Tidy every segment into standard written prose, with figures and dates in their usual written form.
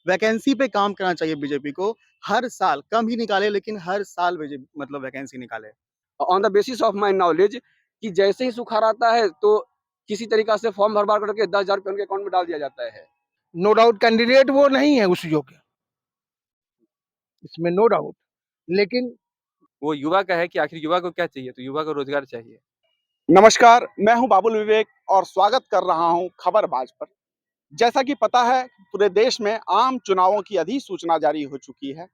Vacancy पे काम करना चाहिए बीजेपी को। हर साल कम ही निकाले लेकिन हर साल बीजेपी मतलब वैकेंसी निकाले। On the basis of my knowledge कि जैसे ही सुखाड़ आता है तो किसी तरीका से फॉर्म भर भर करके 10,000 रुपये उनके अकाउंट में डाल दिया जाता है। नो डाउट कैंडिडेट वो नहीं है उस योग्य, इसमें नो डाउट, लेकिन वो युवा का है कि आखिर युवा को क्या चाहिए, तो युवा को रोजगार चाहिए। नमस्कार, मैं हूं बाबुल विवेक और स्वागत कर रहा हूं खबरबाज पर। जैसा कि पता है, पूरे देश में आम चुनावों की अधिसूचना जारी हो चुकी है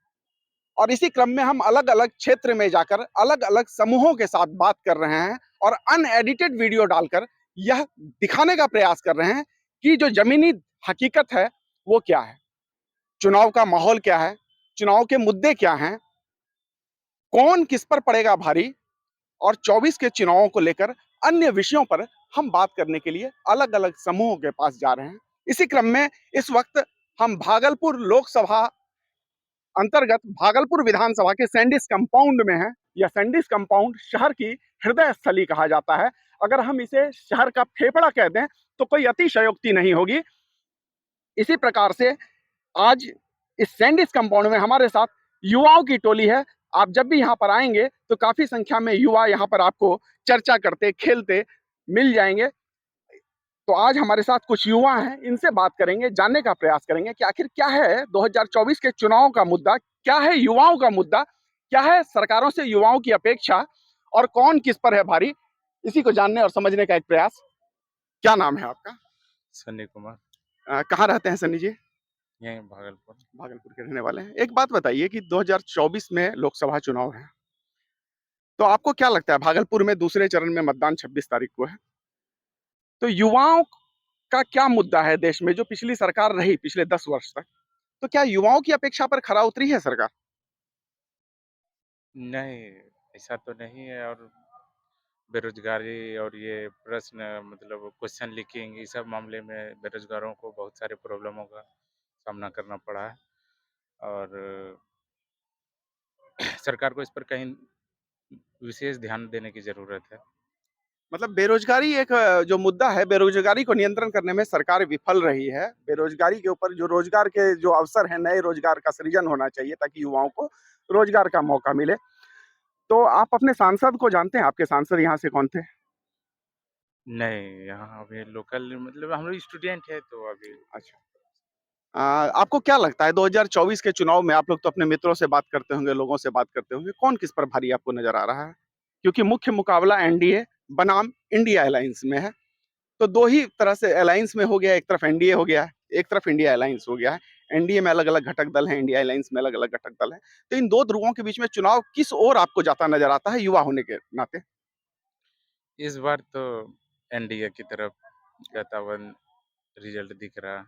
और इसी क्रम में हम अलग-अलग क्षेत्र में जाकर अलग-अलग समूहों के साथ बात कर रहे हैं और अनएडिटेड वीडियो डालकर यह दिखाने का प्रयास कर रहे हैं कि जो जमीनी हकीकत है वो क्या है, चुनाव का माहौल क्या है, चुनाव के मुद्दे क्या हैं, कौन किस पर पड़ेगा भारी और 24 के चुनावों को लेकर अन्य विषयों पर हम बात करने के लिए अलग-अलग समूहों के पास जा रहे हैं। इसी क्रम में इस वक्त हम भागलपुर लोकसभा अंतर्गत भागलपुर विधानसभा के सैंडिस कंपाउंड में हैं। यह सैंडिस कंपाउंड शहर की हृदय स्थली कहा जाता है। अगर हम इसे शहर का फेफड़ा कह दें तो कोई अतिशयोक्ति नहीं होगी। इसी प्रकार से आज इस सैंडिस कंपाउंड में हमारे साथ युवाओं की टोली है। आप जब भी यहाँ पर आएंगे तो काफी संख्या में युवा यहाँ पर आपको चर्चा करते खेलते मिल जाएंगे। तो आज हमारे साथ कुछ युवा हैं, इनसे बात करेंगे, जानने का प्रयास करेंगे कि आखिर क्या है 2024 के चुनाव का मुद्दा, क्या है युवाओं का मुद्दा, क्या है सरकारों से युवाओं की अपेक्षा और कौन किस पर है भारी। इसी को जानने और समझने का एक प्रयास। क्या नाम है आपका? सन्नी कुमार, कहाँ रहते हैं सन्नी जी? यहीं भागलपुर। भागलपुर के रहने वाले हैं। एक बात बताइए कि 2024 में लोकसभा चुनाव है, तो आपको क्या लगता है भागलपुर में दूसरे चरण में मतदान 26 तारीख को है, तो युवाओं का क्या मुद्दा है देश में जो पिछली सरकार रही पिछले 10 वर्ष तक, तो क्या युवाओं की अपेक्षा पर खरा उतरी है सरकार? नहीं, ऐसा तो नहीं है। और बेरोजगारी और ये प्रश्न मतलब क्वेश्चन लीकिंग, इस सब मामले में बेरोजगारों को बहुत सारे प्रॉब्लमों का सामना करना पड़ा है और सरकार को इस पर कहीं विशेष ध्यान देने की ज़रूरत है। मतलब बेरोजगारी एक जो मुद्दा है, बेरोजगारी को नियंत्रण करने में सरकार विफल रही है। बेरोजगारी के ऊपर जो रोजगार के जो अवसर हैं, नए रोजगार का सृजन होना चाहिए ताकि युवाओं को रोजगार का मौका मिले। तो आप अपने सांसद को जानते हैं? आपके सांसद यहाँ से कौन थे? नहीं, यहाँ अभी लोकल मतलब हम लोग स्टूडेंट है तो अभी। अच्छा। आपको क्या लगता है 2024 के चुनाव में आप लोग तो अपने मित्रों से बात करते होंगे, लोगों से बात करते होंगे, कौन किस पर भारी आपको नजर आ रहा है? क्योंकि मुख्य मुकाबला एनडीए बनाम इंडिया अलायंस में है। तो दो ही तरह से अलायंस में हो गया, एक तरफ एनडीए हो गया है, एक तरफ इंडिया अलायंस हो गया है। एनडीए में अलग-अलग घटक दल हैं, इंडिया अलायंस में अलग-अलग घटक दल हैं। तो इन दो ध्रुवों के बीच में चुनाव किस ओर आपको जाता नजर आता है युवा होने के नाते? इस बार तो एनडीए की तरफ जाता हुआ रिजल्ट दिख रहा है।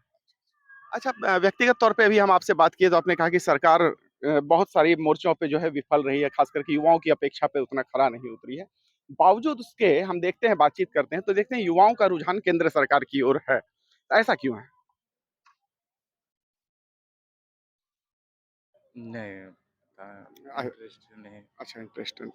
अच्छा, व्यक्तिगत तौर पे अभी हम आपसे बात किए तो आपने कहा कि सरकार बहुत सारी मोर्चों पे जो है विफल रही है, खास करके युवाओं की अपेक्षा पे उतना खरा नहीं उतरी है। बावजूद उसके हम देखते हैं, बातचीत करते हैं तो देखते हैं युवाओं का रुझान केंद्र सरकार की ओर है। ऐसा क्यों है? नहीं, अ, इंटरेस्ट नहीं। अच्छा, इंटरेस्टिंग।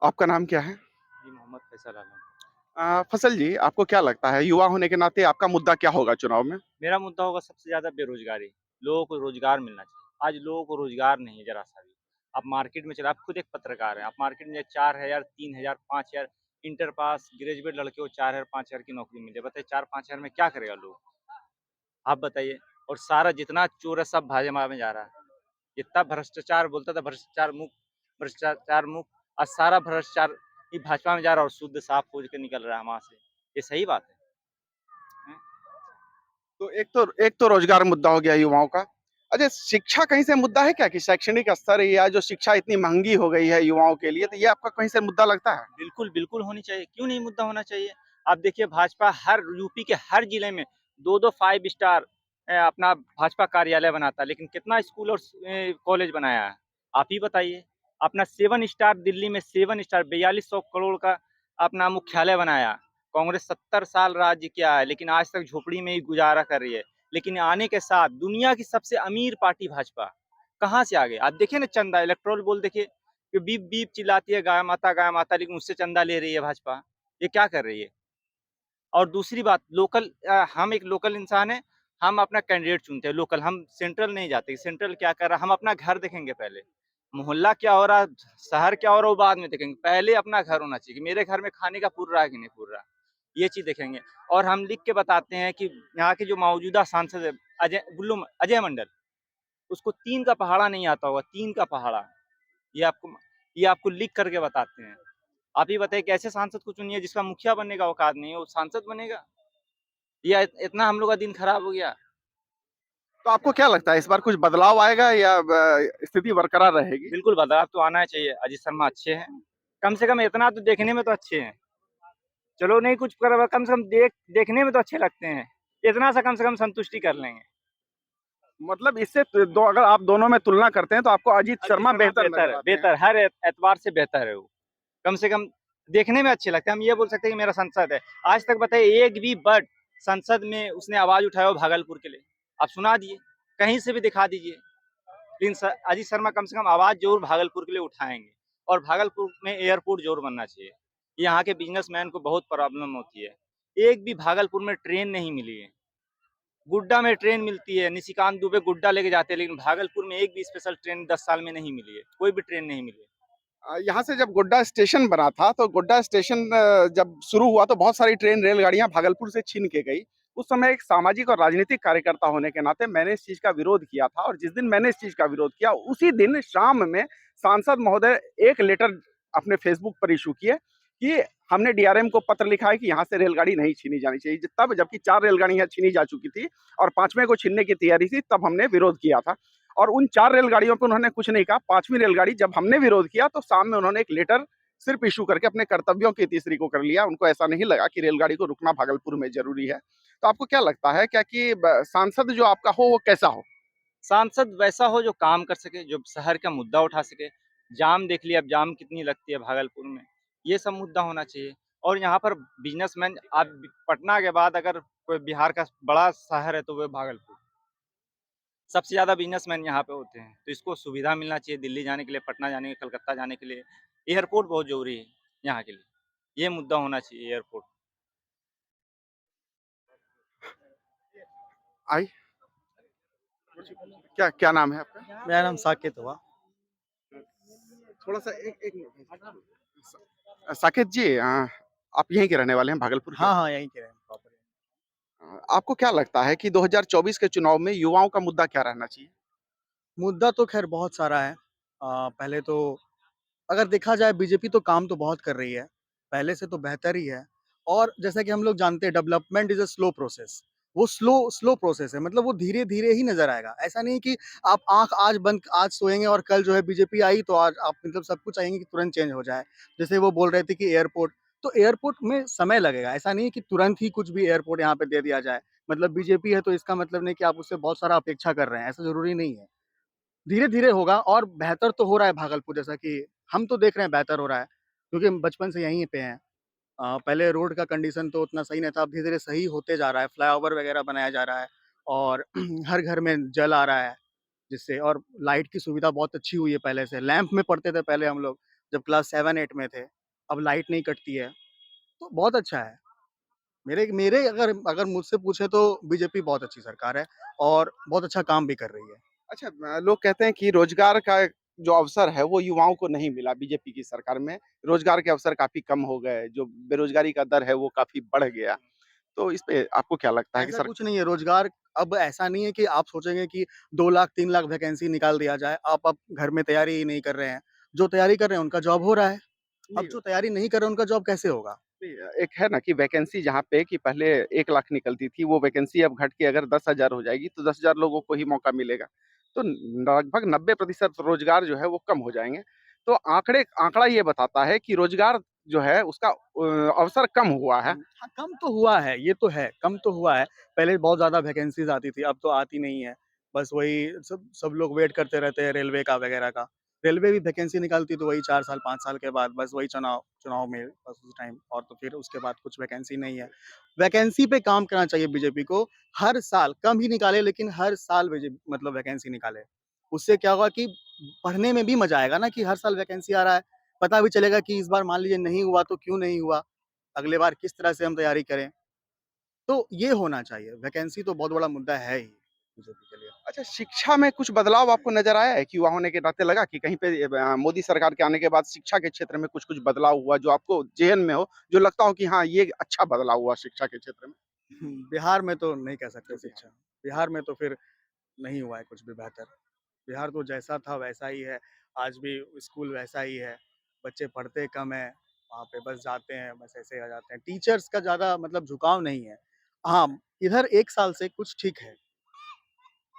आपका नाम क्या है? जी, मोहम्मद फैसल आलम। फसल जी, आपको क्या लगता है युवा होने के नाते आपका मुद्दा क्या होगा चुनाव में? मेरा मुद्दा होगा सबसे ज़्यादा बेरोज़गारी। लोगों को रोज़गार मिलना चाहिए। आज लोगों को रोज़गार नहीं है ज़रा-सा भी। आप मार्केट में चले, आप खुद एक पत्रकार हैं, आप मार्केट में जाइए 4,000, 3,000, 5,000 इंटर पास, ग्रेजुएट लड़के को 4,000, 5,000 की नौकरी मिल जाए। बताइए 4-5,000 में क्या करेगा लोग? आप बताइए। और सारा जितना चोर है सब भाजपा में जा रहा है। जितना भ्रष्टाचार बोलता था भ्रष्टाचार मुक्त, आज सारा भ्रष्टाचार ही भाजपा में जा रहा है और शुद्ध साफ हो के निकल रहा है वहाँ से। ये सही बात है। तो एक तो रोजगार मुद्दा हो गया युवाओं का। अच्छा, शिक्षा कहीं से मुद्दा है क्या कि शैक्षणिक स्तर या जो शिक्षा इतनी महंगी हो गई है युवाओं के लिए, तो ये आपका कहीं से मुद्दा लगता है? बिल्कुल, बिल्कुल होनी चाहिए। क्यों नहीं मुद्दा होना चाहिए? आप देखिए भाजपा हर यूपी के हर जिले में 2-2 5 स्टार अपना भाजपा कार्यालय बनाता है, लेकिन कितना स्कूल और कॉलेज बनाया है? आप ही बताइए। अपना 7 स्टार दिल्ली में 7 स्टार 4200 करोड़ का अपना मुख्यालय बनाया। कांग्रेस 70 साल राज्य किया है, लेकिन आज तक झोपड़ी में ही गुज़ारा कर रही है। लेकिन आने के साथ दुनिया की सबसे अमीर पार्टी भाजपा, कहाँ से आ गए? आप देखिए ना चंदा इलेक्टोरल बोल देखिए कि बीप बीप चिल्लाती है गाय माता लेकिन उससे चंदा ले रही है भाजपा। ये क्या कर रही है? और दूसरी बात लोकल हम एक लोकल इंसान हैं, हम अपना कैंडिडेट चुनते हैं लोकल, हम सेंट्रल नहीं जाते। सेंट्रल क्या कर रहा है, हम अपना घर देखेंगे पहले। मोहल्ला क्या हो रहा है, शहर क्या हो रहा है, वो बाद में देखेंगे। पहले अपना घर होना चाहिए कि मेरे घर में खाने का पूर रहा है कि नहीं पूर रहा। ये चीज़ देखेंगे और हम लिख के बताते हैं कि यहाँ के जो मौजूदा सांसद है अजय मंडल, उसको 3 का पहाड़ा नहीं आता होगा, 3 का पहाड़ा। ये आपको ये आपको लिख करके बताते हैं। आप ही बताइए कि ऐसे सांसद को चुनिए जिसका मुखिया बनने का औकात नहीं है, वो सांसद बनेगा? या इतना हम लोग का दिन खराब हो गया। तो आपको क्या लगता है इस बार कुछ बदलाव आएगा या स्थिति बरकरार रहेगी? बिल्कुल बदलाव तो आना चाहिए। अजीत शर्मा अच्छे हैं, कम से कम इतना तो देखने में तो अच्छे हैं। चलो नहीं कुछ कर, कम से कम देखने में तो अच्छे लगते हैं। इतना सा कम से कम संतुष्टि कर लेंगे। मतलब इससे दो अगर आप दोनों में तुलना करते हैं तो आपको अजीत शर्मा बेहतर नजर आते हैं। बेहतर हर एतबार से बेहतर है वो। कम से कम देखने में अच्छे लगते हैं। हम ये बोल सकते हैं कि मेरा सांसद है। आज तक बताइए एक भी वर्ड संसद में उसने आवाज उठाया हो भागलपुर के लिए, आप सुना दिए, कहीं से भी दिखा दीजिए। लेकिन अजीत शर्मा कम से कम आवाज जरूर भागलपुर के लिए उठाएंगे और भागलपुर में एयरपोर्ट जरूर बनना चाहिए। यहाँ के बिजनेसमैन को बहुत प्रॉब्लम होती है। एक भी भागलपुर में ट्रेन नहीं मिली है। गुड्डा में ट्रेन मिलती है, निशिकांत दुबे गुड्डा लेके जाते हैं, लेकिन भागलपुर में एक भी स्पेशल ट्रेन 10 साल में नहीं मिली है। कोई भी ट्रेन नहीं मिली है। यहाँ से जब गोड्डा स्टेशन बना था तो गोड्डा स्टेशन जब शुरू हुआ तो बहुत सारी ट्रेन रेलगाड़ियां भागलपुर से छीन के गई। उस समय एक सामाजिक और राजनीतिक कार्यकर्ता होने के नाते मैंने इस चीज का विरोध किया था और जिस दिन मैंने इस चीज का विरोध किया उसी दिन शाम में सांसद महोदय एक लेटर अपने फेसबुक पर इशू किए कि हमने डीआरएम को पत्र लिखा है कि यहाँ से रेलगाड़ी नहीं छीनी जानी चाहिए। तब जबकि 4 रेलगाड़ियां छीनी जा चुकी थी और 5वें को छीनने की तैयारी थी, तब हमने विरोध किया था और उन 4 रेलगाड़ियों पर उन्होंने कुछ नहीं कहा। 5वीं रेलगाड़ी जब हमने विरोध किया तो शाम में उन्होंने एक लेटर सिर्फ इशू करके अपने कर्तव्यों की तीसरी को कर लिया। उनको ऐसा नहीं लगा कि रेलगाड़ी को रुकना भागलपुर में जरूरी है। तो आपको क्या लगता है क्या कि सांसद जो आपका हो वो कैसा हो? सांसद वैसा हो जो काम कर सके, जो शहर का मुद्दा उठा सके। जाम देख लिया, अब जाम कितनी लगती है भागलपुर में, ये सब मुद्दा होना चाहिए। और यहाँ पर बिजनेसमैन, आप पटना के बाद अगर कोई बिहार का बड़ा शहर है तो वो भागलपुर। सबसे ज़्यादा बिजनेसमैन यहाँ पे होते हैं, तो इसको सुविधा मिलना चाहिए दिल्ली जाने के लिए, पटना जाने के लिए, कलकत्ता जाने के लिए। एयरपोर्ट बहुत ज़रूरी है यहाँ के लिए, ये मुद्दा होना चाहिए एयरपोर्ट। आई क्या क्या नाम है आपका? मेरा नाम साकेत हुआ। थोड़ा सा एक मिनट। साकेत जी आप यहीं के रहने वाले हैं, भागलपुर के? हाँ, हाँ, यहीं के हैं प्रॉपर। आपको क्या लगता है कि 2024 के चुनाव में युवाओं का मुद्दा क्या रहना चाहिए? मुद्दा तो ख़ैर बहुत सारा है। पहले तो अगर देखा जाए बीजेपी तो काम तो बहुत कर रही है, पहले से तो बेहतर ही है। और जैसा कि हम लोग जानते हैं development is a slow process. वो स्लो स्लो प्रोसेस है, मतलब वो धीरे-धीरे ही नज़र आएगा। ऐसा नहीं कि आप आँख आज सोएँगे और कल जो है बीजेपी आई तो आज आप मतलब सब कुछ चाहेंगे कि तुरंत चेंज हो जाए। जैसे वो बोल रहे थे कि एयरपोर्ट, तो एयरपोर्ट में समय लगेगा। ऐसा नहीं है कि तुरंत ही कुछ भी एयरपोर्ट यहाँ पे दे दिया जाए। मतलब बीजेपी है तो इसका मतलब नहीं कि आप उससे बहुत सारा अपेक्षा कर रहे हैं, ऐसा ज़रूरी नहीं है। धीरे-धीरे होगा और बेहतर तो हो रहा है भागलपुर, जैसा कि हम तो देख रहे हैं बेहतर हो रहा है, क्योंकि हम बचपन से यहीं पे हैं। पहले रोड का कंडीशन तो उतना सही नहीं था, अब धीरे-धीरे सही होते जा रहा है, फ्लाईओवर वगैरह बनाया जा रहा है और हर घर में जल आ रहा है जिससे, और लाइट की सुविधा बहुत अच्छी हुई है पहले से। लैंप में पढ़ते थे पहले हम लोग जब क्लास 7-8 में थे, अब लाइट नहीं कटती है, तो बहुत अच्छा है। मेरे मेरे अगर अगर मुझसे पूछे तो बीजेपी बहुत अच्छी सरकार है और बहुत अच्छा काम भी कर रही है। अच्छा लोग कहते हैं कि रोजगार का जो अवसर है वो युवाओं को नहीं मिला बीजेपी की सरकार में। रोजगार के अवसर काफी कम हो गए, जो बेरोजगारी का दर है वो काफी बढ़ गया। तो इस पे आपको क्या लगता है कि ऐसा कुछ नहीं है, रोज़गार अब ऐसा नहीं है कि आप सोचेंगे कि 2 लाख 3 लाख वैकेंसी निकाल दिया जाए, आप अब घर में तैयारी ही नहीं कर रहे हैं। जो तैयारी कर रहे हैं उनका जॉब हो रहा है, अब नहीं, जो तैयारी नहीं कर रहे हैं उनका जॉब कैसे होगा? एक है ना कि वैकेंसी जहाँ पे कि पहले 1 लाख निकलती थी, वो वैकेंसी अब घट के अगर 10,000 हो जाएगी तो 10,000 लोगों को ही मौका मिलेगा। तो लगभग 90% रोजगार जो है वो कम हो जाएँगे। तो आंकड़ा ये बताता है कि रोजगार जो है उसका अवसर कम हुआ है। हाँ, कम तो हुआ है, ये तो है, कम तो हुआ है। पहले बहुत ज़्यादा वैकेंसीज़ आती थी, अब तो आती नहीं है। बस वही सब सब लोग वेट करते रहते हैं रेलवे का वगैरह का। रेलवे भी वैकेंसी निकालती तो वही 4 साल 5 साल के बाद, बस वही चुनाव चुनाव में बस उस टाइम, और तो फिर उसके बाद कुछ वैकेंसी नहीं है। वैकेंसी पे काम करना चाहिए बीजेपी को, हर साल कम ही निकाले लेकिन हर साल मतलब वैकेंसी निकाले। उससे क्या होगा कि पढ़ने में भी मज़ा आएगा ना कि हर साल वैकेंसी आ रहा है। पता भी चलेगा कि इस बार मान लीजिए नहीं हुआ तो क्यों नहीं हुआ? अगले बार किस तरह से हम तैयारी करें? तो ये होना चाहिए, वैकेंसी तो बहुत बड़ा मुद्दा है ही बीजेपी के लिए। अच्छा, शिक्षा में कुछ बदलाव आपको नज़र आया है कि युवा होने के नाते लगा कि कहीं पे मोदी सरकार के आने के बाद शिक्षा के क्षेत्र में कुछ-कुछ बदलाव हुआ जो आपको ज़हन में हो, जो लगता हो कि हाँ, ये अच्छा बदलाव हुआ शिक्षा के क्षेत्र में? बिहार में तो नहीं कह सकते शिक्षा, बिहार में तो फिर नहीं हुआ है कुछ भी बेहतर। बिहार तो जैसा था वैसा ही है, आज भी स्कूल वैसा ही है, बच्चे पढ़ते कम हैं, वहाँ पे बस जाते हैं, बस ऐसे आ जाते हैं। टीचर्स का ज़्यादा मतलब झुकाव नहीं है। हाँ, इधर 1 साल से कुछ ठीक है,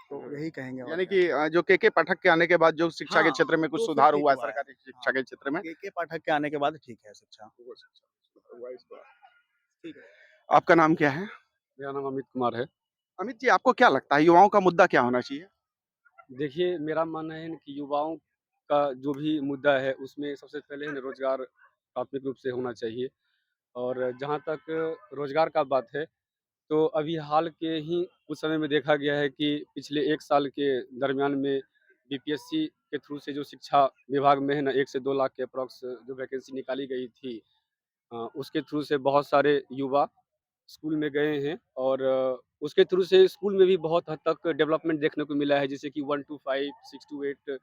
तो यही कहेंगे और यानी क्या। कि जो के पाठक के आने के बाद जो शिक्षा के हाँ, क्षेत्र में कुछ तो फिर सुधार ठीक हुआ है हुआ है। सरकारी शिक्षा हाँ, के क्षेत्र में। के पाठक के आने के बाद ठीक है शिक्षा। ठीक है। आपका नाम क्या है? मेरा नाम अमित कुमार है। अमित जी, आपको क्या लगता है युवाओं का मुद्दा क्या होना चाहिए? देखिए, मेरा मानना है कि युवाओं का जो भी मुद्दा है, उसमें सबसे पहले है ना रोज़गार प्राथमिक रूप से होना चाहिए। और जहाँ तक रोज़गार का बात है, तो अभी हाल के ही कुछ समय में देखा गया है कि पिछले 1 साल के दरमियान में बीपीएससी के थ्रू से जो शिक्षा विभाग में है ना 1 से 2 लाख के अप्रॉक्स जो वैकेंसी निकाली गई थी, उसके थ्रू से बहुत सारे युवा स्कूल में गए हैं। और उसके थ्रू से स्कूल में भी बहुत हद तक डेवलपमेंट देखने को मिला है, जैसे कि 1 टू 5, 6 टू 8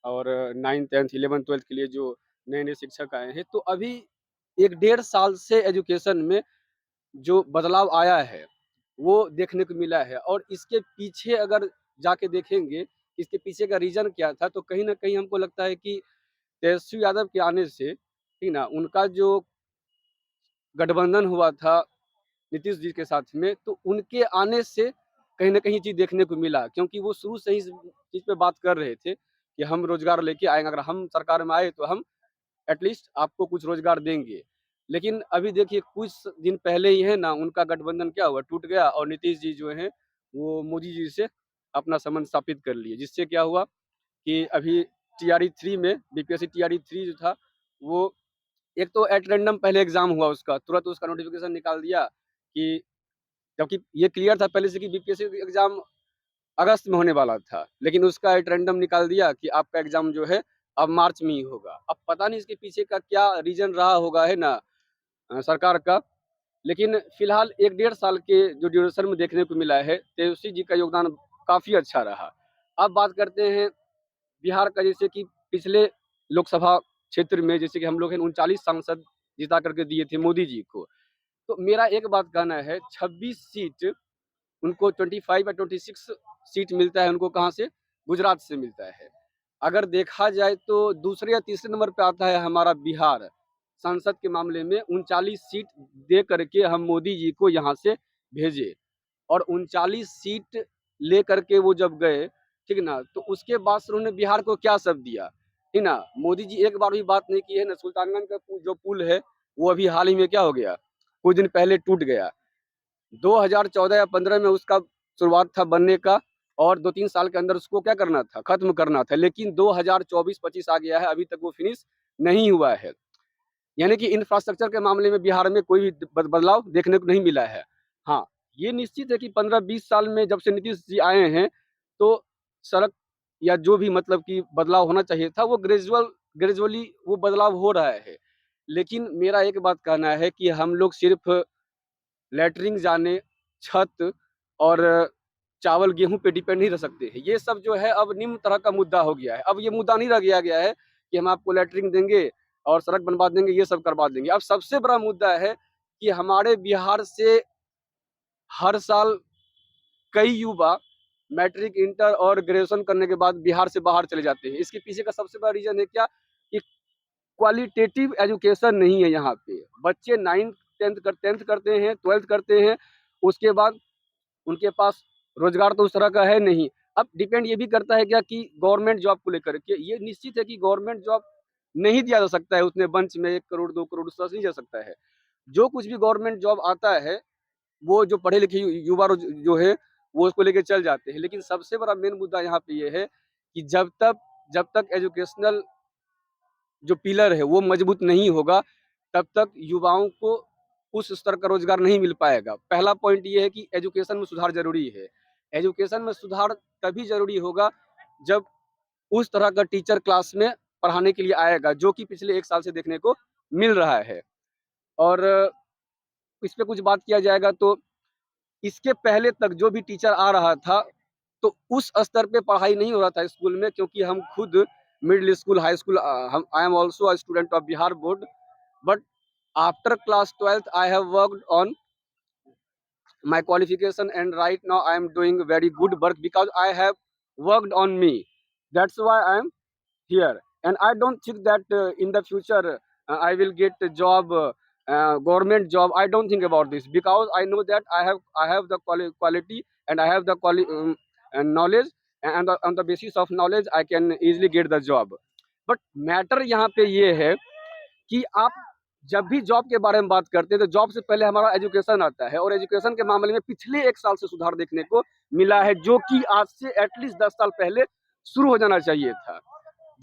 और 9th, 10th, 11th, 12th के लिए जो नए-नए शिक्षक आए हैं। तो अभी 1 डेढ़ साल से एजुकेशन में जो बदलाव आया है, वो देखने को मिला है। और इसके पीछे अगर जाके देखेंगे, इसके पीछे का रीज़न क्या था, तो कहीं न कहीं हमको लगता है कि तेजस्वी यादव के आने से, ठीक ना, उनका जो गठबंधन हुआ था नीतीश जी के साथ में, तो उनके आने से कहीं न कहीं चीज़ देखने को मिला, क्योंकि वो शुरू से ही इस चीज़ पे बात कर रहे थे कि हम रोज़गार लेके आएँगे, अगर हम सरकार में आए तो हम एटलीस्ट आपको कुछ रोज़गार देंगे। लेकिन अभी देखिए कुछ दिन पहले ही है ना उनका गठबंधन क्या हुआ, टूट गया और नीतीश जी जो हैं वो मोदी जी से अपना संबंध स्थापित कर लिए। जिससे क्या हुआ कि अभी टीआरई 3 में बीपीएससी टीआरई 3 जो था, वो एक तो एट रैंडम पहले एग्ज़ाम हुआ उसका, तुरंत उसका नोटिफ़िकेशन निकाल दिया कि, जबकि ये क्लियर था पहले से कि बीपीएससी एग्ज़ाम अगस्त में होने वाला था, लेकिन उसका एक रैंडम निकाल दिया कि आपका एग्ज़ाम जो है अब मार्च में ही होगा। अब पता नहीं इसके पीछे का क्या रीज़न रहा होगा है ना सरकार का। लेकिन फिलहाल 1 डेढ़ साल के जो ड्यूरेशन में देखने को मिला है, तेजस्वी जी का योगदान काफ़ी अच्छा रहा। अब बात करते हैं बिहार का, जैसे कि पिछले लोकसभा क्षेत्र में जैसे कि हम लोग हैं 39 सांसद जिता करके दिए थे मोदी जी को। तो मेरा एक बात कहना है, 26 सीट उनको 25 या 26 सीट मिलता है उनको कहाँ से? गुजरात से मिलता है। अगर देखा जाए तो दूसरे या तीसरे नंबर पे आता है हमारा बिहार, संसद के मामले में 39 सीट दे करके हम मोदी जी को यहाँ से भेजे। और 39 सीट लेकर के वो जब गए, ठीक ना? तो उसके बाद से उन्होंने बिहार को क्या सब दिया, ठीक ना? मोदी जी एक बार भी बात नहीं की है ना, सुल्तानगंज का जो पुल है, वो अभी हाल ही में क्या हो गया? कुछ दिन पहले टूट गया। 2014 या 15 में उसका शुरुआत था बनने का और 2-3 साल के अंदर उसको क्या करना था? खत्म करना था। लेकिन 2024-25 आ गया है, अभी तक वो फिनिश नहीं हुआ है। यानी कि इंफ्रास्ट्रक्चर के मामले में बिहार में कोई भी बदलाव देखने को नहीं मिला है। हाँ, ये निश्चित है कि 15-20 साल में जब से नीतीश जी आए हैं, तो सड़क या जो भी मतलब कि बदलाव होना चाहिए था, वो ग्रेजुअली वो बदलाव हो रहा है। लेकिन मेरा एक बात कहना है कि हम लोग सिर्फ़ लैट्रिन जाने, छत और चावल, गेहूँ पे डिपेंड नहीं रह सकते हैं। ये सब जो है अब निम्न तरह का मुद्दा हो गया है। अब ये मुद्दा नहीं रह गया है कि हम आपको लैट्रिन देंगे और सड़क बनवा देंगे, ये सब करवा देंगे। अब सबसे बड़ा मुद्दा है कि हमारे बिहार से हर साल कई युवा मैट्रिक, इंटर और ग्रेजुएशन करने के बाद बिहार से बाहर चले जाते हैं। इसके पीछे का सबसे बड़ा रीज़न है क्या? कि क्वालिटेटिव एजुकेशन नहीं है यहाँ पे। बच्चे 9th 10th करते हैं, 12th करते हैं, उसके बाद उनके पास रोज़गार तो उस तरह का है नहीं। अब डिपेंड ये भी करता है क्या कि गवर्नमेंट जॉब को लेकर के, ये निश्चित है कि गवर्नमेंट जॉब नहीं दिया जा सकता है उतने बंच में 1 करोड़ 2 करोड़ उस तरह से नहीं जा सकता है। जो कुछ भी गवर्नमेंट जॉब आता है, वो जो पढ़े लिखे युवा जो है, वो उसको लेके चल जाते हैं। लेकिन सबसे बड़ा मेन मुद्दा यहाँ पे ये है कि जब तक एजुकेशनल जो पिलर है वो मजबूत नहीं होगा, तब तक युवाओं को उस स्तर का रोज़गार नहीं मिल पाएगा। पहला पॉइंट ये है कि एजुकेशन में सुधार ज़रूरी है। एजुकेशन में सुधार तभी ज़रूरी होगा जब उस तरह का टीचर क्लास में पढ़ाने के लिए आएगा, जो कि पिछले 1 साल से देखने को मिल रहा है। और इस पे कुछ बात किया जाएगा तो इसके पहले तक जो भी टीचर आ रहा था, तो उस स्तर पे पढ़ाई नहीं हो रहा था स्कूल में, क्योंकि हम खुद middle school, high school, I am also a student of Bihar board, but after class 12th I have worked on my qualification, and right now I am doing very good work because I have worked on me. That's why I am here, and I don't think that in the future I will get a job, government job. I don't think about this because I know that I have the quality, and I have the and knowledge, and on the basis of knowledge I can easily get the job. But matter यहाँ पे ये है कि आप जब भी job के बारे में बात करते हैं, तो जॉब से पहले हमारा एजुकेशन आता है, और एजुकेशन के मामले में पिछले 1 साल से सुधार देखने को मिला है, जो कि आज से एटलीस्ट 10 साल पहले शुरू हो जाना चाहिए था,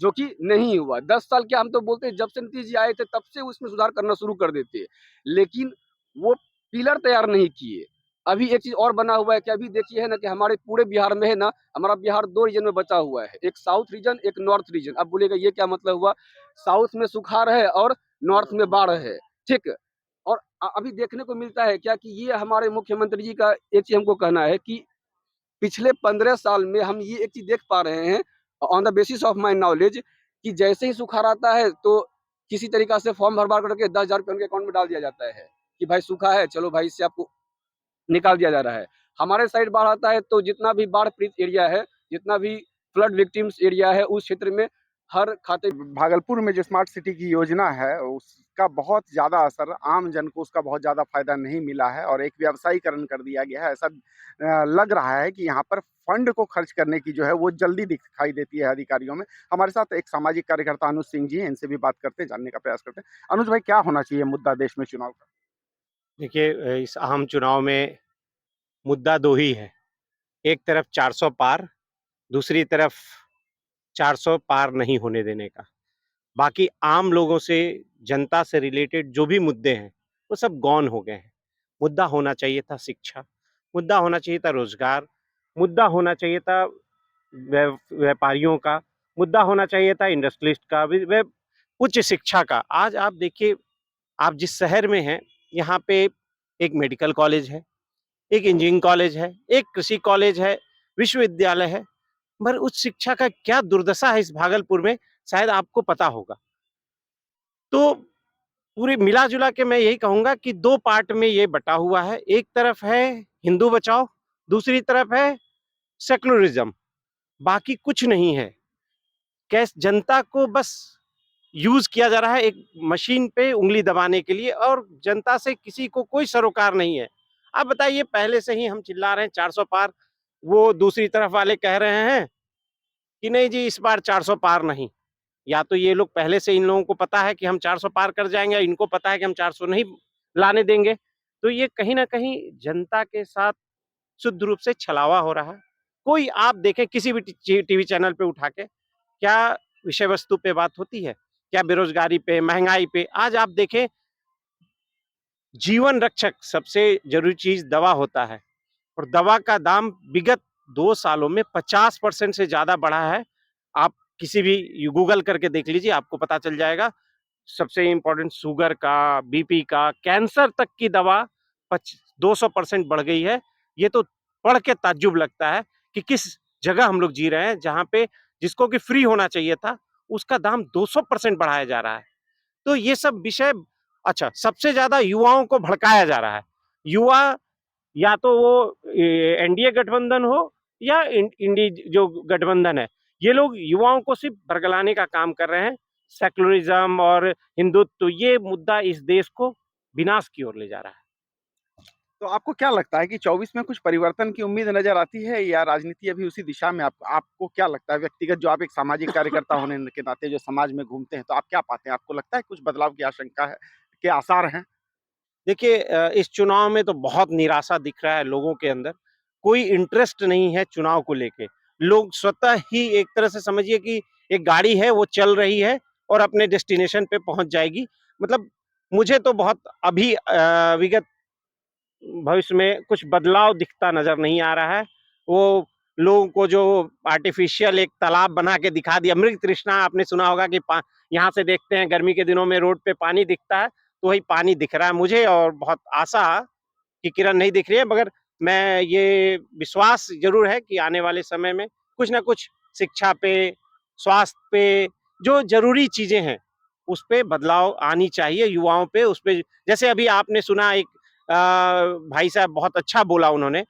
जो कि नहीं हुआ। 10 साल क्या, हम तो बोलते हैं जब से नीतीश जी आए थे तब से उसमें सुधार करना शुरू कर देते, लेकिन वो पिलर तैयार नहीं किए। अभी एक चीज और बना हुआ है कि अभी देखिए है ना कि हमारे पूरे बिहार में है ना, हमारा बिहार 2 रीजन में बचा हुआ है, एक साउथ रीजन, एक नॉर्थ रीजन। अब बोलेगा ये क्या मतलब हुआ, साउथ में सुखाड़ है और नॉर्थ में बाढ़ है, ठीक। और अभी देखने को मिलता है क्या कि ये हमारे मुख्यमंत्री जी का एक चीज हमको कहना है कि पिछले 15 साल में हम ये एक चीज देख पा रहे हैं, on the basis of my knowledge, कि जैसे ही सुखाड़ आता है तो किसी तरीका से फॉर्म भर करके 10,000 रुपये उनके अकाउंट में डाल दिया जाता है कि भाई सूखा है, चलो भाई इससे आपको निकाल दिया जा रहा है। हमारे साइड बाढ़ आता है तो जितना भी बाढ़ पीड़ित एरिया है, जितना भी फ्लड विक्टिम्स एरिया है, उस क्षेत्र में हर खाते भागलपुर में जो स्मार्ट सिटी की योजना है, उसका बहुत ज़्यादा असर आम जन को, उसका बहुत ज़्यादा फायदा नहीं मिला है और एक व्यवसायीकरण कर दिया गया है। ऐसा लग रहा है कि यहाँ पर फंड को खर्च करने की जो है वो जल्दी दिखाई देती है अधिकारियों में। हमारे साथ एक सामाजिक कार्यकर्ता अनुज सिंह जी हैं, इनसे भी बात करते हैं, जानने का प्रयास करते हैं। अनुज भाई, क्या होना चाहिए मुद्दा देश में चुनाव का? देखिए, इस आम चुनाव में मुद्दा 2 ही है। एक तरफ 400 पार, दूसरी तरफ 400 पार नहीं होने देने का। बाकी आम लोगों से, जनता से रिलेटेड जो भी मुद्दे हैं, वो सब गॉन हो गए हैं। मुद्दा होना चाहिए था शिक्षा, मुद्दा होना चाहिए था रोजगार, मुद्दा होना चाहिए था व्यापारियों का, मुद्दा होना चाहिए था इंडस्ट्रियलिस्ट का, उच्च शिक्षा का। आज आप देखिए, आप जिस शहर में हैं, यहाँ पे एक मेडिकल कॉलेज है, एक इंजीनियरिंग कॉलेज है, एक कृषि कॉलेज है, विश्वविद्यालय है, मगर उच्च शिक्षा का क्या दुर्दशा है इस भागलपुर में, शायद आपको पता होगा। तो पूरे मिला-जुला के मैं यही कहूँगा कि 2 पार्ट में ये बँटा हुआ है। एक तरफ है हिंदू बचाओ, दूसरी तरफ है सेक्युलरिज़्म, बाकी कुछ नहीं है। जनता को बस यूज़ किया जा रहा है एक मशीन पे उँगली दबाने के लिए, और जनता से किसी को कोई सरोकार नहीं है। आप बताइए, पहले से ही हम चिल्ला रहे हैं 400 पार, वो दूसरी तरफ वाले कह रहे हैं कि नहीं जी इस बार 400 पार नहीं। या तो ये लोग पहले से, इन लोगों को पता है कि हम 400 पार कर जाएंगे, इनको पता है कि हम 400 नहीं लाने देंगे। तो ये कहीं ना कहीं जनता के साथ शुद्ध रूप से छलावा हो रहा है। कोई आप देखें किसी भी टीवी चैनल पे उठा के, क्या विषय वस्तु पे बात होती है? क्या बेरोजगारी पे, महंगाई पे? आज आप देखें, जीवन रक्षक सबसे जरूरी चीज दवा होता है, और दवा का दाम विगत 2 सालों में 50% से ज्यादा बढ़ा है। आप किसी भी गूगल करके देख लीजिए, आपको पता चल जाएगा। सबसे इम्पोर्टेंट शुगर का, बीपी का, कैंसर तक की दवा 200% बढ़ गई है। ये तो पढ़ के ताज्जुब लगता है कि किस जगह हम लोग जी रहे हैं, जहाँ पे जिसको कि फ्री होना चाहिए था उसका दाम 200% बढ़ाया जा रहा है। तो ये सब विषय, अच्छा, सबसे ज्यादा युवाओं को भड़काया जा रहा है। युवा या तो वो एनडीए गठबंधन हो या इंडी जो गठबंधन है, ये लोग युवाओं को सिर्फ बरगलाने का काम कर रहे हैं। सेक्युलरिज्म और हिंदुत्व, ये मुद्दा इस देश को विनाश की ओर ले जा रहा है। तो आपको क्या लगता है कि 24 में कुछ परिवर्तन की उम्मीद नजर आती है, या राजनीति अभी उसी दिशा में? आपको क्या लगता है व्यक्तिगत, जो आप एक सामाजिक कार्यकर्ता होने के नाते जो समाज में घूमते हैं, तो आप क्या पाते हैं? आपको लगता है कुछ बदलाव की आशंका है, के आसार हैं? देखिए, इस चुनाव में तो बहुत निराशा दिख रहा है लोगों के अंदर। कोई इंटरेस्ट नहीं है चुनाव को लेके। लोग स्वतः ही, एक तरह से समझिए कि एक गाड़ी है, वो चल रही है और अपने डेस्टिनेशन पे पहुंच जाएगी। मतलब मुझे तो बहुत अभी विगत भविष्य में कुछ बदलाव दिखता नजर नहीं आ रहा है। वो लोगों को जो आर्टिफिशियल एक तालाब बना के दिखा दिया, मृग तृष्णा, आपने सुना होगा कि यहाँ से देखते हैं गर्मी के दिनों में रोड पे पानी दिखता है, तो वही पानी दिख रहा है मुझे, और बहुत आशा की किरण नहीं दिख रही है, मगर मैं ये विश्वास ज़रूर है कि आने वाले समय में कुछ ना कुछ शिक्षा पे, स्वास्थ्य पे, जो ज़रूरी चीज़ें हैं, उस पे बदलाव आनी चाहिए युवाओं पे। उस पे जैसे अभी आपने सुना एक भाई साहब बहुत अच्छा बोला उन्होंने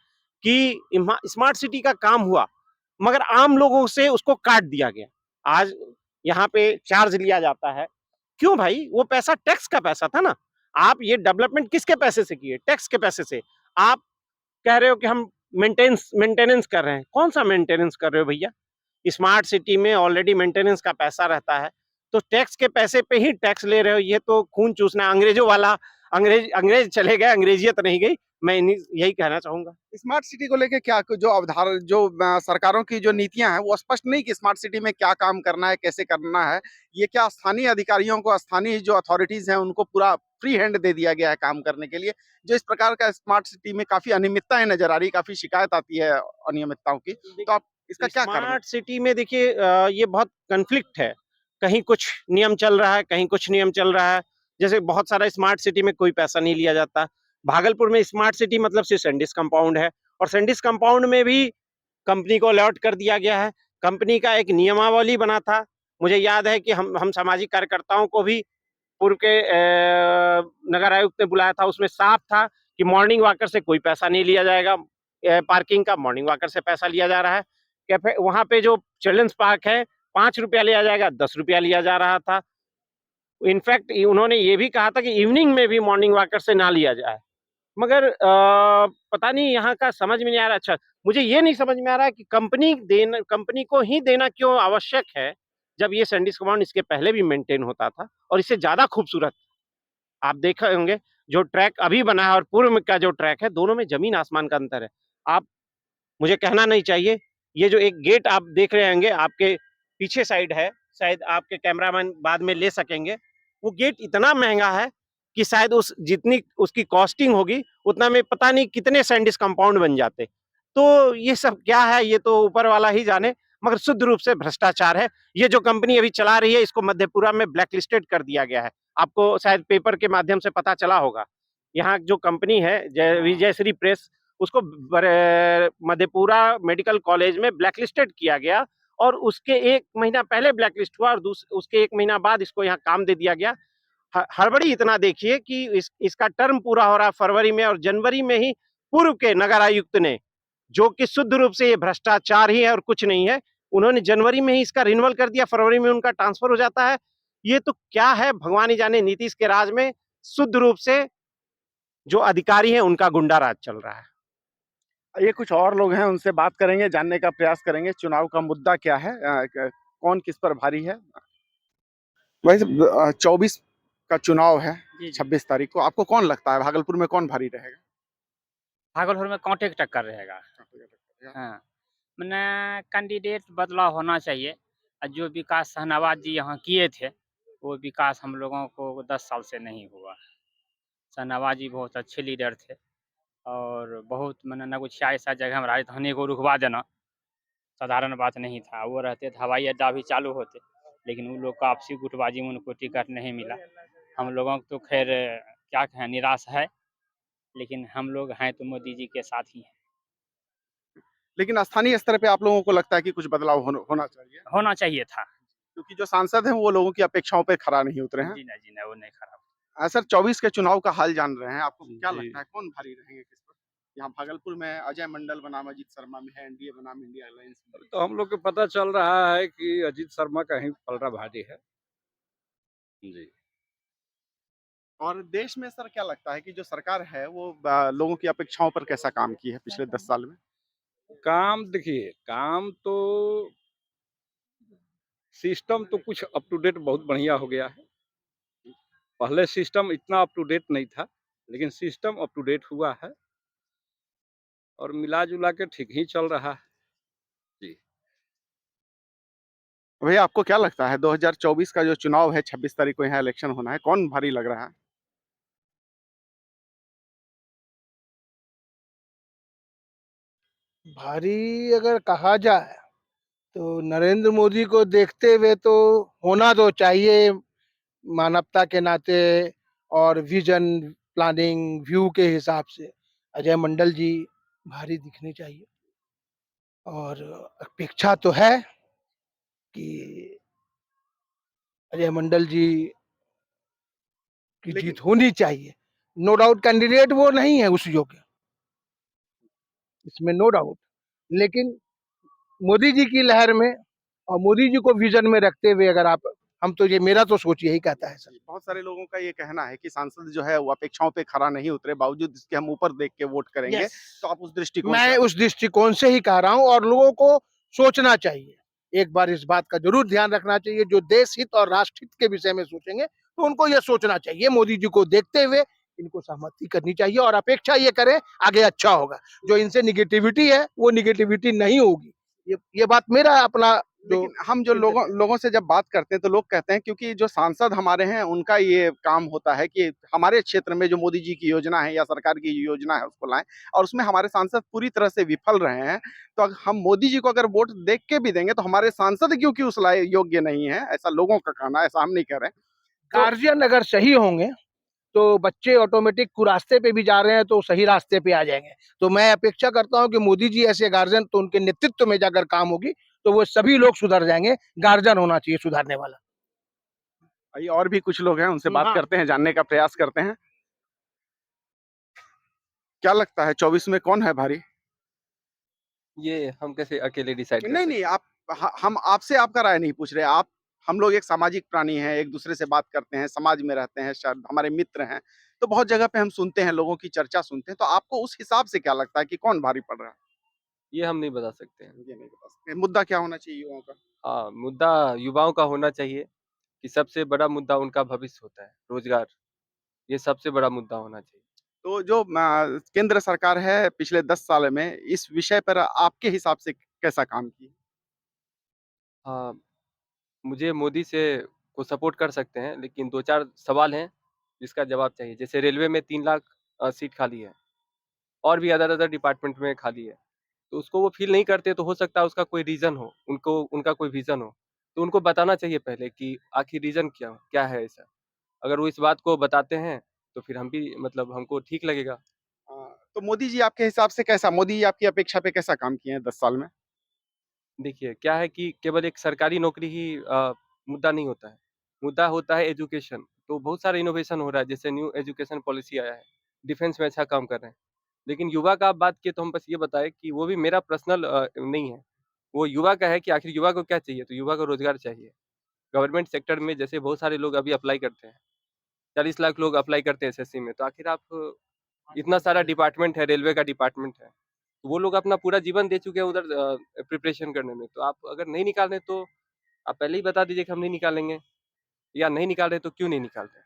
कि स्मार्ट सिटी का काम हुआ, मगर आम लोगों से उसको काट दिया गया। आज यहाँ पे चार्ज लिया जाता है। क्यों भाई? वो पैसा टैक्स का पैसा था ना। आप ये डेवलपमेंट किसके पैसे से किए? टैक्स के पैसे से। आप कह रहे हो कि हम मेंटेनेंस मेंटेनेंस कर रहे हैं। कौन-सा मेंटेनेंस कर रहे हो भैया? स्मार्ट सिटी में ऑलरेडी मेंटेनेंस का पैसा रहता है, तो टैक्स के पैसे पे ही टैक्स ले रहे हो, ये तो खून चूसना। अंग्रेजों वाला अंग्रेज चले गए, अंग्रेजियत नहीं गई। मैं यही कहना चाहूँगा। स्मार्ट सिटी को लेके क्या जो सरकारों की जो नीतियां हैं वो स्पष्ट नहीं कि स्मार्ट सिटी में क्या काम करना है, कैसे करना है। ये क्या स्थानीय अधिकारियों को, स्थानीय जो अथॉरिटीज हैं उनको पूरा फ्री हैंड दे दिया गया है काम करने के लिए। जो इस प्रकार का स्मार्ट सिटी में काफी अनियमितताएं नजर आ रही, काफी शिकायत आती है अनियमितताओं की, तो आप इसका क्या कारण है? स्मार्ट सिटी में देखिए ये बहुत कॉन्फ्लिक्ट है। कहीं कुछ नियम चल रहा है, कहीं कुछ नियम चल रहा है। जैसे बहुत सारा स्मार्ट सिटी में कोई पैसा नहीं लिया जाता। भागलपुर में स्मार्ट सिटी मतलब सिर्फ सैंडिस कंपाउंड है, और सैंडिस कंपाउंड में भी कंपनी को अलॉट कर दिया गया है। कंपनी का एक नियमावली बना था। मुझे याद है कि हम सामाजिक कार्यकर्ताओं को भी पूर्व के नगर आयुक्त ने बुलाया था। उसमें साफ था कि मॉर्निंग वॉकर से कोई पैसा नहीं लिया जाएगा। पार्किंग का मॉर्निंग वॉकर से पैसा लिया जा रहा है। कैफे वहाँ पे जो चिल्ड्रंस पार्क है, 5 रुपया लिया जाएगा, 10 रुपया लिया जा रहा था। इनफैक्ट उन्होंने ये भी कहा था कि इवनिंग में भी मॉर्निंग वॉकर से ना लिया जाए। मगर पता नहीं यहाँ का समझ में नहीं आ रहा। अच्छा, मुझे ये नहीं समझ में आ रहा है कि कंपनी को ही देना क्यों आवश्यक है, जब ये सैंडिस कंपाउंड इसके पहले भी मेंटेन होता था और इससे ज़्यादा खूबसूरत। आप देखे होंगे जो ट्रैक अभी बना है और पूर्व में का जो ट्रैक है, दोनों में ज़मीन आसमान का अंतर है। आप मुझे कहना नहीं चाहिए, ये जो एक गेट आप देख रहे होंगे, आपके पीछे साइड है, शायद आपके कैमरामैन बाद में ले सकेंगे। वो गेट इतना महँगा है कि शायद उस जितनी उसकी कॉस्टिंग होगी, उतना में पता नहीं कितने सैंडिस कंपाउंड बन जाते। तो ये सब क्या है, ये तो ऊपर वाला ही जाने, मगर शुद्ध रूप से भ्रष्टाचार है। ये जो कंपनी अभी चला रही है, इसको मधेपुरा में ब्लैक लिस्टेड कर दिया गया है। आपको शायद पेपर के माध्यम से पता चला होगा। यहाँ जो कंपनी है विजयश्री प्रेस, उसको मधेपुरा मेडिकल कॉलेज में ब्लैक लिस्टेड किया गया, और उसके 1 महीना पहले ब्लैक लिस्ट हुआ और उसके 1 महीना बाद इसको यहाँ काम दे दिया गया। हड़बड़ी इतना देखिए कि इसका टर्म पूरा हो रहा है फरवरी में, और जनवरी में ही पूर्व के नगर आयुक्त ने, जो कि शुद्ध रूप से ये भ्रष्टाचार ही है और कुछ नहीं है, उन्होंने जनवरी में ही इसका रिन्यूअल कर दिया, फरवरी में उनका ट्रांसफर हो जाता है। ये तो क्या है, भगवान ही जाने। नीतीश के राज में शुद्ध रूप से जो अधिकारी हैं उनका गुंडा राज चल रहा है। ये कुछ और लोग हैं, उनसे बात करेंगे, जानने का प्रयास करेंगे चुनाव का मुद्दा क्या है, कौन किस पर भारी है। वैसे 24 का चुनाव है, जी, जी। 26 तारीख को। आपको कौन लगता है भागलपुर में कौन भारी रहेगा? भागलपुर में कांटे की टक्कर रहेगा। हाँ, मने कैंडिडेट बदलाव होना चाहिए। जो विकास शाहनवाज जी यहाँ किए थे, वो विकास हम लोगों को 10 साल से नहीं हुआ। शाहनवाज जी बहुत अच्छे लीडर थे, और बहुत मने ना कुछ ऐसा जगह में राजधानी को रुकवा देना साधारण बात नहीं था। वो रहते तो हवाई अड्डा भी चालू होते, लेकिन उन लोग का आपसी गुटबाजी में उनको टिकट नहीं मिला। हम लोगों को तो खैर क्या कहें, निराश है, लेकिन हम लोग हैं तो मोदी जी के साथ ही हैं। लेकिन स्थानीय स्तर पे आप लोगों को लगता है कि कुछ बदलाव होना चाहिए? होना चाहिए था। क्योंकि जो सांसद हैं वो लोगों की अपेक्षाओं पे खरा नहीं उतरे हैं। जी नहीं, वो नहीं खराब। सर 24 के चुनाव का हाल जान रहे हैं, आपको क्या जी। लगता है कौन भारी रहेंगे किस पर? यहाँ भागलपुर में अजय मंडल बनाम अजीत शर्मा में है, एनडीए बनाम इंडिया अलायंस में। तो हम लोग को पता चल रहा है कि अजीत शर्मा का ही पलड़ा भारी है। जी। और देश में सर क्या लगता है कि जो सरकार है वो लोगों की अपेक्षाओं पर कैसा काम की है पिछले 10 साल में? काम देखिए, काम तो सिस्टम तो कुछ अप टू डेट बहुत बढ़िया हो गया है। पहले सिस्टम इतना अप टू डेट नहीं था, लेकिन सिस्टम अप टू डेट हुआ है और मिला-जुला के ठीक ही चल रहा है। जी। भैया आपको क्या लगता है 2024 का जो चुनाव है, 26 तारीख को यहाँ इलेक्शन होना है, कौन भारी लग रहा है? भारी अगर कहा जाए तो नरेंद्र मोदी को देखते हुए तो होना तो चाहिए, मानवता के नाते और विजन प्लानिंग व्यू के हिसाब से। अजय मंडल जी भारी दिखनी चाहिए और अपेक्षा तो है कि अजय मंडल जी की लेकिन जीत होनी चाहिए। नो डाउट कैंडिडेट वो नहीं है उस योग्य, इसमें नो डाउट, लेकिन मोदी जी की लहर में और मोदी जी को विजन में रखते हुए अगर आप, हम तो ये, मेरा तो सोच यही कहता है सर। बहुत सारे लोगों का ये कहना है कि सांसद जो है वो अपेक्षाओं पे खरा नहीं उतरे, बावजूद इसके हम ऊपर देख के वोट करेंगे। यस, तो आप उस दृष्टिकोण मैं से उस दृष्टिकोण से ही कह रहा हूँ और लोगों को सोचना चाहिए, एक बार इस बात का जरूर ध्यान रखना चाहिए, जो देश हित और राष्ट्र हित के विषय में सोचेंगे तो उनको ये सोचना चाहिए, मोदी जी को देखते हुए इनको सहमति करनी चाहिए और अपेक्षा ये करें आगे अच्छा होगा। जो इनसे निगेटिविटी है वो निगेटिविटी नहीं होगी, ये बात मेरा अपना जो। लेकिन हम जो लोगों लोगों से जब बात करते हैं तो लोग कहते हैं, क्योंकि जो सांसद हमारे हैं उनका ये काम होता है कि हमारे क्षेत्र में जो मोदी जी की योजना है या सरकार की योजना है उसको लाएं, और उसमें हमारे सांसद पूरी तरह से विफल रहे हैं। तो हम मोदी जी को अगर वोट देख के भी देंगे तो हमारे सांसद क्योंकि उस लायक योग्य नहीं है, ऐसा लोगों का कहना है, ऐसा हम नहीं कह रहे हैं। तो गार्जियन अगर सही होंगे तो बच्चे ऑटोमेटिक कुरास्ते पे भी जा रहे हैं तो सही रास्ते पे आ जाएंगे। तो मैं अपेक्षा करता हूं कि मोदी जी ऐसे गार्जियन, तो उनके नेतृत्व में जाकर काम होगी तो वो सभी लोग सुधर जाएंगे। गार्जियन होना चाहिए सुधारने वाला। आइए और भी कुछ लोग हैं, उनसे बात हाँ। करते हैं, जानने का प्रयास करते हैं। क्या लगता है 24 में कौन है भारी? ये हम कैसे अकेले डिसाइड कर नहीं सकते नहीं, आप हम आपसे आपका राय नहीं पूछ रहे। आप, हम लोग एक सामाजिक प्राणी हैं, एक दूसरे से बात करते हैं, समाज में रहते हैं, शायद हमारे मित्र हैं, तो बहुत जगह पे हम सुनते हैं, लोगों की चर्चा सुनते हैं। तो आपको उस हिसाब से क्या लगता है कि कौन भारी पड़ रहा है? ये हम नहीं बता सकते हैं। ये नहीं बता सकते। मुद्दा क्या होना चाहिए युवाओं का? हाँ, मुद्दा युवाओं का होना चाहिए कि सबसे बड़ा मुद्दा उनका भविष्य होता है, रोजगार। ये सबसे बड़ा मुद्दा होना चाहिए। तो जो केंद्र सरकार है पिछले 10 साल में इस विषय पर आपके हिसाब से कैसा काम की? हाँ, मुझे मोदी से को सपोर्ट कर सकते हैं, लेकिन 2-4 सवाल हैं जिसका जवाब चाहिए। जैसे रेलवे में 3 लाख सीट खाली है और भी अदर-अदर डिपार्टमेंट में खाली है। तो उसको वो फ़ील नहीं करते, तो हो सकता है उसका कोई रीज़न हो, उनको उनका कोई विज़न हो। तो उनको बताना चाहिए पहले कि आखिर रीज़न क्या क्या है ऐसा? अगर वो इस बात को बताते हैं, तो फिर हम भी मतलब हमको ठीक लगेगा। तो मोदी जी आपके हिसाब से कैसा, मोदी जी आपकी अपेक्षा पे कैसा काम किए हैं 10 साल में? देखिए, क्या है कि केवल एक सरकारी नौकरी ही मुद्दा नहीं होता है। मुद्दा होता है एजुकेशन। तो बहुत सारा इनोवेशन हो रहा है, जैसे न्यू एजुकेशन पॉलिसी आया है, डिफेंस में अच्छा काम कर रहे हैं। लेकिन युवा का आप बात किए तो हम बस ये बताएँ कि वो भी मेरा पर्सनल नहीं है। वो युवा का है कि आखिर युवा को क्या चाहिए? तो युवा को रोज़गार चाहिए। गवर्नमेंट सेक्टर में जैसे बहुत सारे लोग अभी अप्लाई करते हैं, 40 लाख लोग अप्लाई करते हैं एसएससी में, तो आखिर आप इतना सारा डिपार्टमेंट है, रेलवे का डिपार्टमेंट है। वो लोग अपना पूरा जीवन दे चुके हैं उधर प्रिपरेशन करने में, तो आप अगर नहीं निकाल रहे तो आप पहले ही बता दीजिए कि हम नहीं निकालेंगे, या नहीं निकाल रहे तो क्यों नहीं निकाल रहे?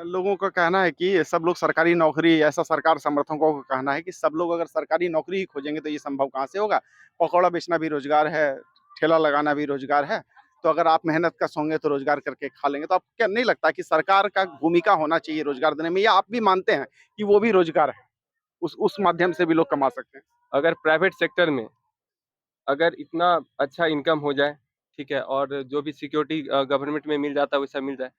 लोगों का कहना है कि सब लोग सरकारी नौकरी, ऐसा सरकार समर्थकों का कहना है कि सब लोग अगर सरकारी नौकरी ही खोजेंगे तो ये संभव कहाँ से होगा? पकौड़ा बेचना भी रोजगार है, ठेला लगाना भी रोजगार है। तो अगर आप मेहनत कश होंगे तो रोजगार करके खा लेंगे। तो आपको क्या नहीं लगता कि सरकार का भूमिका होना चाहिए रोजगार देने में, या आप भी मानते हैं कि वो भी रोजगार है? उस माध्यम से भी लोग कमा सकते हैं। अगर प्राइवेट सेक्टर में अगर इतना अच्छा इनकम हो जाए, ठीक है, और जो भी सिक्योरिटी गवर्नमेंट में मिल जाता है वैसा मिल जाए,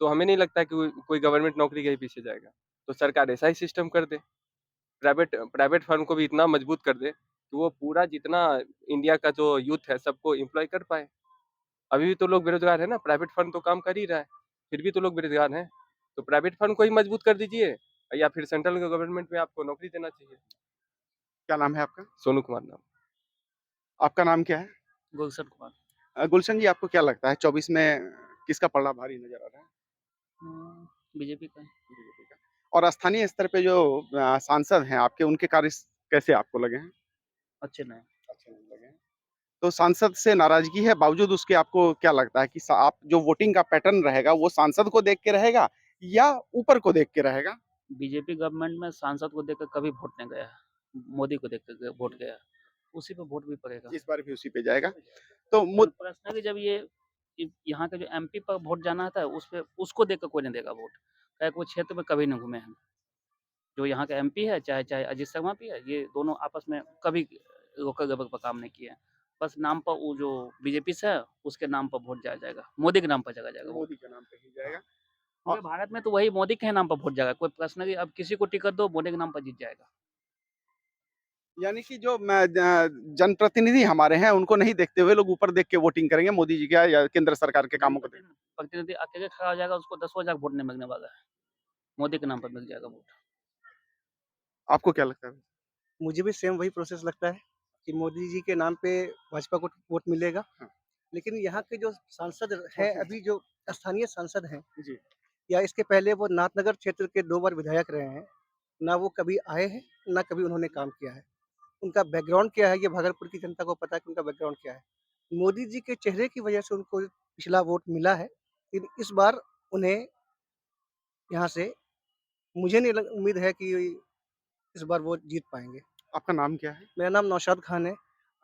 तो हमें नहीं लगता कि कोई गवर्नमेंट नौकरी के ही पीछे जाएगा। तो सरकार ऐसा ही सिस्टम कर दे, प्राइवेट प्राइवेट फर्म को भी इतना मजबूत कर दे कि वो पूरा जितना इंडिया का जो यूथ है सबको एम्प्लॉय कर पाए। अभी भी तो लोग बेरोजगार है ना, प्राइवेट फर्म तो काम कर ही रहा है, फिर भी तो लोग बेरोजगार हैं। तो प्राइवेट फर्म को ही मजबूत कर दीजिए, या फिर सेंट्रल गवर्नमेंट में आपको नौकरी देना चाहिए। क्या नाम है आपका? सोनू कुमार नाम। आपका नाम क्या है? गुलशन कुमार। गुलशन जी, आपको क्या लगता है 24 में किसका पलड़ा भारी नज़र आ रहा है? बीजेपी का। बीजेपी का। और स्थानीय स्तर पे जो सांसद हैं आपके, उनके कार्य कैसे आपको लगे हैं? अच्छे नहीं। अच्छे नहीं लगे हैं। तो सांसद से नाराज़गी है, बावजूद उसके आपको क्या लगता है कि सा आप जो वोटिंग का पैटर्न रहेगा, वो सांसद को देख के रहेगा या ऊपर को देख के रहेगा? बीजेपी गवर्नमेंट में सांसद को देखकर कभी वोट नहीं गया है। मोदी को देख कर वोट गया। उसी पे वोट भी पड़ेगा। इस बार भी उसी पे जाएगा। तो मुद पर्सनली जब ये यहाँ के जो एमपी पर वोट जाना था उस पे उसको देख कर कोई नहीं देगा वोट। क्या वो क्षेत्र में कभी नहीं घूमे हैं। जो यहाँ का एमपी है चाहे चाहे अजीत शर्मा भी है, ये दोनों आपस में कभी रोका गबर पर काम नहीं किए हैं। बस नाम पर वो जो बीजेपी से है उसके नाम पर वोट जाया जाएगा, मोदी के नाम पर जगह जाएगा वोट। मोदी के नाम पे ही जाएगा। पूरे भारत में तो वही मोदी के नाम पर वोट जाएगा। कोई पर्सनली अब किसी को टिकट दो मोदी के नाम पर जीत जाएगा। यानी कि जो जनप्रतिनिधि हमारे हैं उनको नहीं देखते हुए लोग ऊपर देख के वोटिंग करेंगे मोदी जी का या केंद्र सरकार के कामों को देख। प्रतिनिधि अकेले खड़ा हो जाएगा, उसको 10 हजार वोट नहीं मिलने वाला है। मोदी के नाम पर मिल जाएगा वोट। आपको क्या लगता है? मुझे भी सेम वही प्रोसेस लगता है कि मोदी जी के नाम पे भाजपा को वोट मिलेगा। हाँ। लेकिन यहाँ के जो सांसद हैं, अभी जो स्थानीय सांसद हैं जी। या इसके पहले वो नाथनगर क्षेत्र के 2 बार विधायक रहे हैं, ना वो कभी आए हैं, ना कभी उन्होंने काम किया है। उनका बैकग्राउंड क्या है, ये भागलपुर की जनता को पता है कि उनका बैकग्राउंड क्या है। मोदी जी के चेहरे की वजह से उनको पिछला वोट मिला है, लेकिन इस बार उन्हें यहाँ से मुझे नहीं लग उम्मीद है कि इस बार वो जीत पाएँगे। आपका नाम क्या है? मेरा नाम नौशाद खान है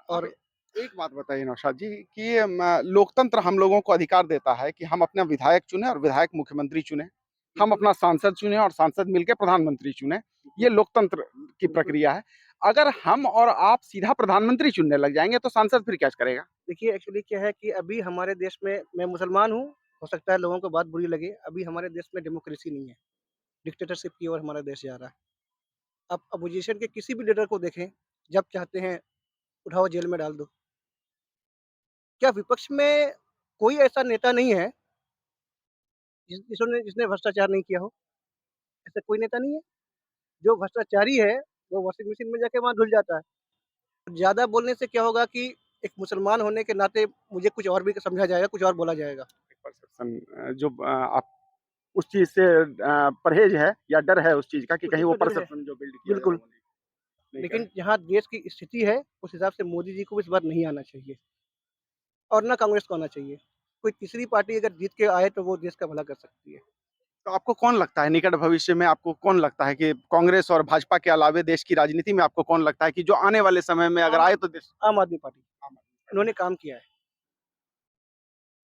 और अब एक बात बताइए नौशाद जी कि लोकतंत्र हम लोगों को अधिकार देता है कि हम अपना विधायक चुने और विधायक मुख्यमंत्री चुने, हम अपना सांसद चुने और सांसद मिलकर प्रधानमंत्री चुने। ये लोकतंत्र की प्रक्रिया है। अगर हम और आप सीधा प्रधानमंत्री चुनने लग जाएंगे तो सांसद फिर क्या करेगा? देखिए एक्चुअली क्या है कि अभी हमारे देश में मैं मुसलमान हूँ, हो सकता है लोगों को बात बुरी लगे, अभी हमारे देश में डेमोक्रेसी नहीं है, डिक्टेटरशिप की ओर हमारा देश जा रहा है। आप अपोजिशन के किसी भी लीडर को देखें, जब चाहते हैं उठाओ जेल में डाल दो। क्या विपक्ष में कोई ऐसा नेता नहीं है जिसने भ्रष्टाचार नहीं किया हो? ऐसा कोई नेता नहीं है? जो भ्रष्टाचारी है, वो वॉशिंग मशीन में जाके वहाँ धुल जाता है। ज़्यादा बोलने से क्या होगा कि एक मुसलमान होने के नाते मुझे कुछ और भी समझा जाएगा, कुछ और बोला जाएगा। परसेप्शन जो आप उस चीज से परहेज है या डर है उस चीज का कि कहीं वो बिल्कुल डर है। परसेप्शन जो बिल्ड किया बिल्कुल। जाएगा वो नहीं लेकिन जहाँ देश की स्थिति है, उस हिसाब से मोदी जी को इस बार नहीं आना चाहिए और ना कांग्रेस को आना चाहिए। कोई तीसरी पार्टी अगर जीत के आए तो वो देश का भला कर सकती है। तो आपको कौन लगता है निकट भविष्य में आपको कौन लगता है कि कांग्रेस और भाजपा के अलावे देश की राजनीति में आपको कौन लगता है कि जो आने वाले समय में अगर आए तो देश आम आदमी पार्टी, उन्होंने काम किया है।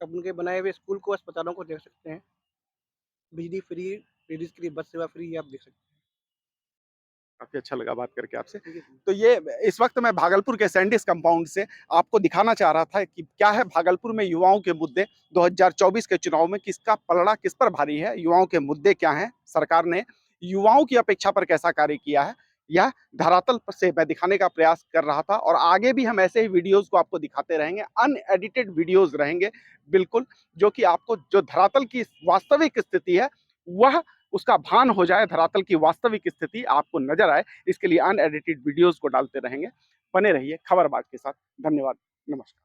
अब उनके बनाए हुए स्कूल को, अस्पतालों को देख सकते हैं। बिजली फ्री, लेडीज़ के लिए बस सेवा फ्री, ये आप देख सकते हैं। काफी अच्छा लगा बात करके आपसे। ठीक है। तो ये इस वक्त मैं भागलपुर के सैंडिस कंपाउंड से आपको दिखाना चाह रहा था कि क्या है भागलपुर में युवाओं के मुद्दे 2024 के चुनाव में किसका पलड़ा किस पर भारी है, युवाओं के मुद्दे क्या हैं, सरकार ने युवाओं की अपेक्षा पर कैसा कार्य किया है, यह धरातल से मैं दिखाने का प्रयास कर रहा था और आगे भी हम ऐसे ही वीडियोस को आपको दिखाते रहेंगे। अनएडिटेड वीडियोस रहेंगे बिल्कुल, जो कि आपको जो धरातल की वास्तविक स्थिति है वह उसका भान हो जाए, धरातल की वास्तविक स्थिति आपको नजर आए, इसके लिए अनएडिटेड वीडियोस को डालते रहेंगे। बने रहिए खबरबाज के साथ। धन्यवाद, नमस्कार।